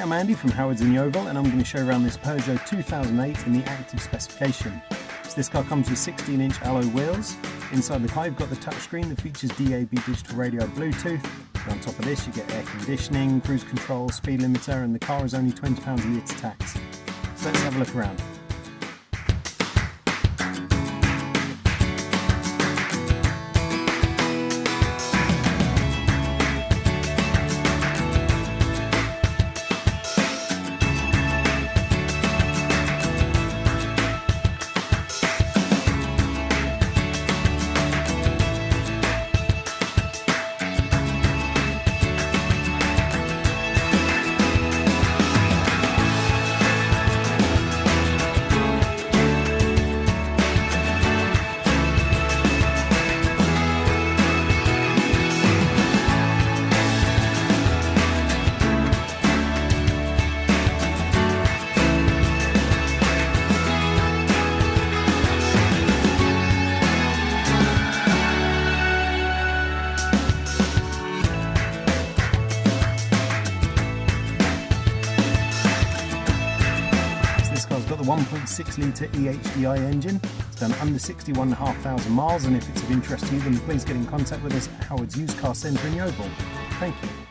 I'm Andy from Howard's in Yeovil, and I'm going to show you around this Peugeot 2008 in the active specification. So this car comes with 16-inch alloy wheels. Inside the car you've got the touchscreen that features DAB digital radio, Bluetooth. And on top of this you get air conditioning, cruise control, speed limiter, and the car is only £20 a year to tax. So let's have a look around. This car's got the 1.6 litre EHDI engine. It's done under 61,500 miles, and if it's of interest to you, then please get in contact with us at Howard's Used Car Centre in Yeovil. Thank you.